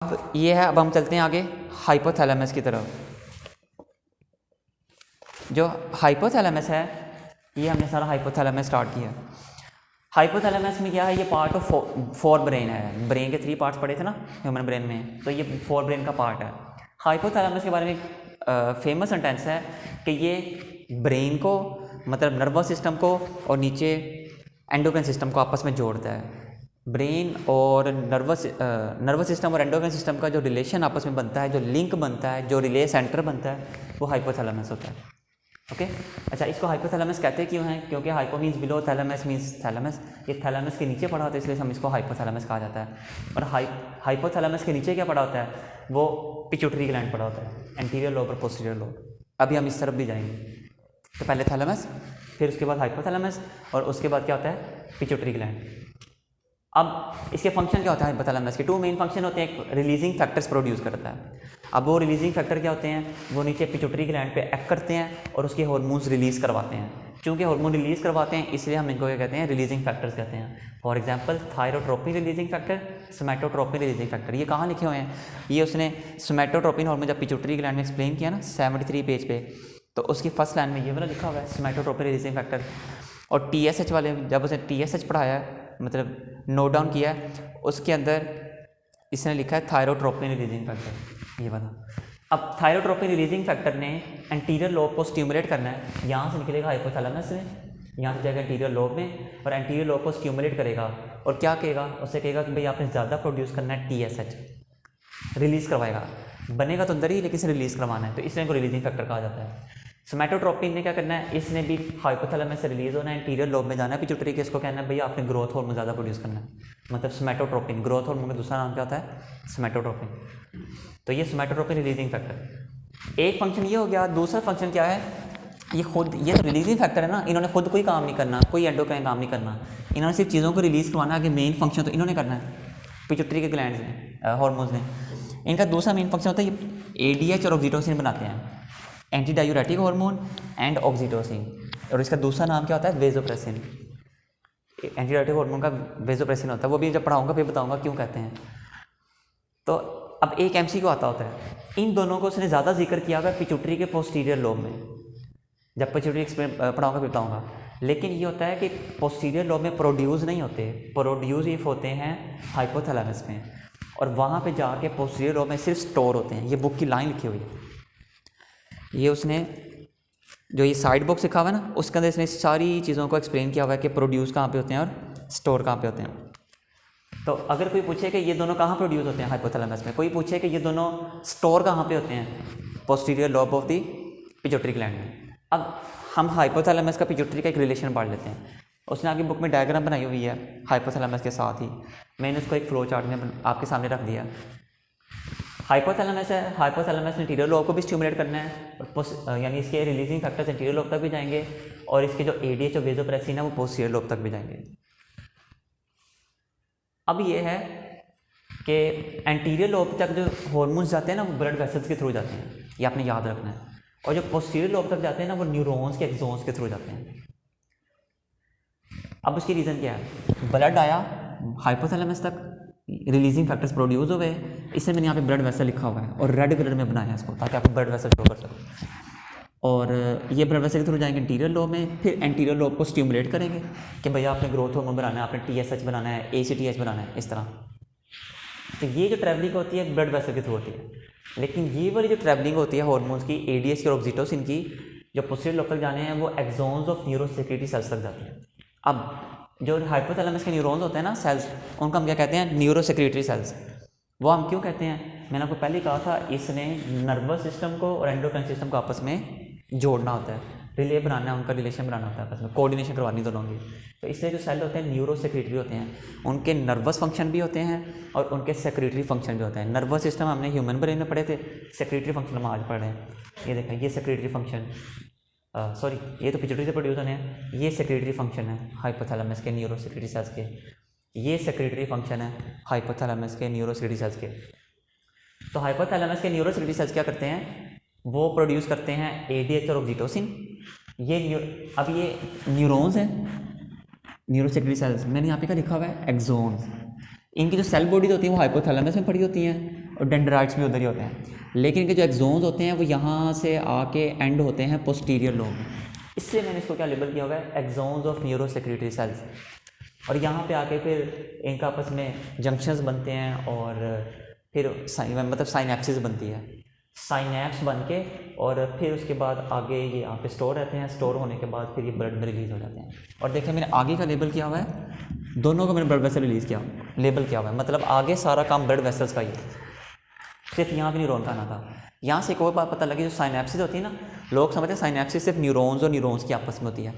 अब ये है, अब हम चलते हैं आगे हाइपोथैलेमस की तरफ। जो हाइपोथैलेमस है, ये हमने सारा हाइपोथैलेमस स्टार्ट किया। हाइपोथैलेमस में क्या है, ये पार्ट ऑफ फोर ब्रेन है। ब्रेन के 3 पार्ट्स पढ़े थे ना ह्यूमन ब्रेन में, तो ये 4 ब्रेन का पार्ट है। हाइपोथैलेमस के बारे में फेमस सेंटेंस है कि ये ब्रेन को, मतलब नर्वस सिस्टम को, और नीचे एंडोक्राइन सिस्टम को आपस में जोड़ता है। ब्रेन और नर्वस सिस्टम और एंडोक्राइन सिस्टम का जो रिलेशन आपस में बनता है, जो लिंक बनता है, जो रिले सेंटर बनता है, वो हाइपोथैलेमस होता है। ओके अच्छा, इसको हाइपोथैलेमस कहते क्यों हैं? क्योंकि hypo means below, thalamus means thalamus. ये थैलेमस के नीचे पड़ा होता है, इसलिए हम इसको हाइपोथैलेमस कहा जाता है। और हाइपोथैलेमस के नीचे क्या पड़ा होता है? वो पिट्यूटरी ग्लैंड पड़ा होता है, एंटीरियर लोब और पोस्टीरियर लोब। अभी हम इस तरफ भी जाएंगे। तो पहले थैलेमस, फिर उसके बाद हाइपोथैलेमस, और उसके बाद क्या होता है? Pituitary gland. अब इसके फंक्शन क्या होता है हाइपोथैलेमस के? 2 मेन फंक्शन होते हैं। एक रिलीजिंग फैक्टर्स प्रोड्यूस करता है। अब वो रिलीजिंग फैक्टर क्या होते हैं? वो नीचे पिट्यूटरी ग्लैंड पे एक्ट करते हैं और उसके हार्मोन्स रिलीज़ करवाते हैं। चूँकि हार्मोन रिलीज़ करवाते हैं, इसलिए हम इनको क्या कहते हैं? रिलीजिंग फैक्टर्स कहते हैं। For example thyrotropin releasing factor, somatotropin releasing factor. ये कहाँ लिखे हुए हैं? ये उसने सोमैटोट्रोपिन हार्मोन जब पिट्यूटरी ग्लैंड में एक्सप्लेन किया ना 73 पेज पे, तो उसकी फर्स्ट लाइन में ये वाला लिखा हुआ है, सोमैटोट्रोपिन रिलीजिंग फैक्टर। और TSH वाले, जब उसने TSH पढ़ाया है, मतलब नोट डाउन किया, उसके अंदर इसने लिखा है थायरोट्रोपिन रिलीजिंग फैक्टर, ये वाला। अब थायरोट्रोपिन रिलीजिंग फैक्टर ने एंटीरियर लोब को स्टिमुलेट करना है। यहाँ से निकलेगा हाइपोथैलेमस में, यहाँ से जाएगा एंटीरियर लोब में, और एंटीरियर लोब को स्टिमुलेट करेगा। और क्या कहेगा? उससे कहेगा कि भाई आपने ज़्यादा प्रोड्यूस करना है, TSH रिलीज़ करवाएगा। बनेगा तो अंदर ही, लेकिन इसे रिलीज़ करवाना है, तो इसलिए इनको रिलीजिंग फैक्टर कहा जाता है। सोमैटोट्रोपिन ने क्या करना है? इसने भी हाइपोथैलेमस से रिलीज होना है, एंटीरियर लोब में जाना है पिट्यूटरी के। इसको कहना है भैया आपने ग्रोथ हार्मोन ज़्यादा प्रोड्यूस करना है, मतलब सोमैटोट्रोपिन। ग्रोथ हार्मोन का दूसरा नाम क्या होता है? सोमैटोट्रोपिन। तो ये सोमैटोट्रोपिन रिलीजिंग फैक्टर एक फंक्शन ये हो गया। दूसरा फंक्शन क्या है? ये खुद, ये तो रिलीजिंग फैक्टर है ना, इन्होंने खुद कोई काम नहीं करना, कोई एंडोक्राइन काम नहीं करना, इन्होंने सिर्फ चीज़ों को रिलीज़ करवाना है। कि मेन फंक्शन तो इन्होंने करना है पिट्यूटरी के ग्लैंड्स ने, हार्मोन्स ने। इनका दूसरा मेन फंक्शन होता है ये ADH और ऑक्सीटोसिन बनाते हैं, anti diuretic hormone and oxytocin. और इसका दूसरा नाम क्या होता है? वेजोप्रेसिन। एंटी डायूरेटिक हार्मोन का वेजोप्रेसिन होता है, वो भी जब पढ़ाऊंगा फिर बताऊंगा क्यों कहते हैं। तो अब एक MCQ आता होता है, इन दोनों को उसने ज़्यादा जिक्र किया हुआ पिट्यूटरी के पोस्टीरियर लोब में। जब पिट्यूटरी पढ़ाऊंगा फिर बताऊंगा। लेकिन ये होता है कि पोस्टीरियर लोब में प्रोड्यूस नहीं होते, प्रोड्यूस इफ होते हैं हाइपोथैलेमस में, और वहाँ पे जाके पोस्टीरियर लोब में सिर्फ स्टोर होते हैं। ये बुक की लाइन लिखी हुई है, ये उसने जो ये साइड बॉक्स लिखा हुआ है ना, उसके अंदर इसने सारी चीज़ों को एक्सप्लेन किया हुआ है कि प्रोड्यूस कहाँ पे होते हैं और स्टोर कहाँ पे होते हैं। तो अगर कोई पूछे कि ये दोनों कहाँ प्रोड्यूस होते हैं हाइपोथैलेमस में, कोई पूछे कि ये दोनों स्टोर कहाँ पे होते हैं, posterior lobe of the pituitary gland में। अब हम हाइपोथैलेमस का पिट्यूटरी का एक रिलेशन पढ़ लेते हैं। उसने आगे बुक में डायग्राम बनाई हुई है हाइपोथैलेमस के साथ ही, मैंने उसको एक फ्लो चार्ट में आपके सामने रख दिया। हाइपोथैलेमस है, हाइपोथैलेमस ने एंटीरियर लोब को भी स्टिमुलेट करना है, और यानी इसके रिलीजिंग फैक्टर्स एंटीरियर लोब तक भी जाएंगे, और इसके जो ADH और वेजोप्रेसिन है वो पोस्टीरियर लोब तक भी जाएंगे। अब ये है कि एंटीरियर लोब तक जो हार्मोन्स जाते हैं ना, वो ब्लड वेसल्स के थ्रू जाते हैं, ये आपने याद रखना है। और जो पोस्टीरियर लोब तक जाते हैं ना, वो न्यूरॉन्स के एक्सोन्स के थ्रू जाते हैं। अब उसकी रीज़न क्या है? ब्लड आया हाइपोथैलेमस तक, रिलीजिंग फैक्टर्स प्रोड्यूस हो गए, इससे मैंने यहाँ पे ब्लड वेसल लिखा हुआ है और रेड कलर में बनाया है इसको, ताकि आप ब्लड वेसल शो कर सको। और ये ब्लड वेसल के थ्रू जाएंगे एंटीरियर लोब में, फिर एंटीरियर लोब को स्टिमुलेट करेंगे कि भैया आपने ग्रोथ हार्मोन बनाना है, आपने TSH बनाना है, ACTH बनाना है, इस तरह। तो ये जो ट्रैवलिंग होती है ब्लड वेसल के थ्रू होती है। लेकिन ये वाली जो ट्रैवलिंग होती है हार्मोन्स की, ADH की और ऑक्सीटोसिन की, जो पोस्टीरियर लोब तक जाने हैं, वो एक्सोन्स ऑफ न्यूरोसेक्रेटरी सेल्स तक जाती है। अब जो हाइपोथैलेमस के न्यूरॉन्स होते हैं ना, सेल्स, उनको हम क्या कहते हैं? Neurosecretory cells. वो हम क्यों कहते हैं? मैंने आपको पहले कहा था, इसने नर्वस सिस्टम को और एंडोक्राइन सिस्टम को आपस में जोड़ना होता है, रिले बनाना है, उनका रिलेशन बनाना होता है, आपस में कोऑर्डिनेशन करवानी दोनों की। तो इसलिए जो सेल होते हैं न्यूरोसेक्रेटरी होते हैं, उनके नर्वस फंक्शन भी होते हैं और उनके सेक्रेटरी फंक्शन भी होते हैं। नर्वस सिस्टम हमने ह्यूमन ब्रेन में पढ़े थे, सेक्रेटरी फंक्शन हम आज पढ़ रहे हैं। ये देखें, ये सेक्रेटरी फंक्शन, सॉरी ये तो पिट्यूटरी से प्रोड्यूस होने हैं, ये सेक्रेटरी फंक्शन है हाइपोथैलेमस के न्यूरोसेक्रेटरी सेल्स के, ये सेक्रेटरी फंक्शन है हाइपोथैलेमस के न्यूरोसेक्रेटरी सेल्स के। तो हाइपोथैलेमस के न्यूरोसेक्रेटरी सेल्स क्या करते हैं? वो प्रोड्यूस करते हैं ADH और ऑक्सीटोसिन। अब ये न्यूरॉन्स हैं, न्यूरोसेक्रेटरी सेल्स, मैंने यहाँ पे क्या लिखा हुआ है? एक्सोन्स। इनकी जो सेल बॉडीज होती है वो हाइपोथैलेमस में पड़ी होती हैं, और डेंड्राइट्स भी उधर ही होते हैं। लेकिन इनके जो एक्सोन्स होते हैं वो यहाँ से आके एंड होते हैं पोस्टीरियर लोब में, इसलिए मैंने इसको क्या लेबल किया हुआ है, axons of neuro secretory cells. और यहाँ पे आके फिर इनका आपस में जंक्शंस बनते हैं और फिर मतलब साइनेप्सिस बनती है, साइनेप्स बन के और फिर उसके बाद आगे ये यहाँ पे स्टोर रहते हैं, स्टोर होने के बाद फिर ये ब्लड में रिलीज़ हो जाते हैं। और देखिए मैंने आगे का लेबल किया हुआ है, दोनों को मैंने ब्लड वेसल रिलीज़ किया लेबल किया हुआ है, मतलब आगे सारा काम ब्लड वेसल्स का ही है, सिर्फ यहाँ पे न्यूरॉन का आना था। यहाँ से एक और बात पता लगी, जो साइनेप्सिस होती है ना, लोग समझते हैं साइनेप्सिस सिर्फ न्यूरॉन्स और न्यूरॉन्स की आपस में होती है,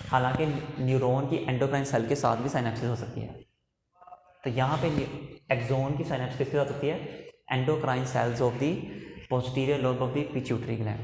हालांकि न्यूरॉन की एंडोक्राइन सेल के साथ भी साइनेप्सिस हो सकती है। तो यहाँ पे एक्सोन की साइनेप्सिस किसके साथ होती है, endocrine cells of the posterior lobe of the pituitary gland.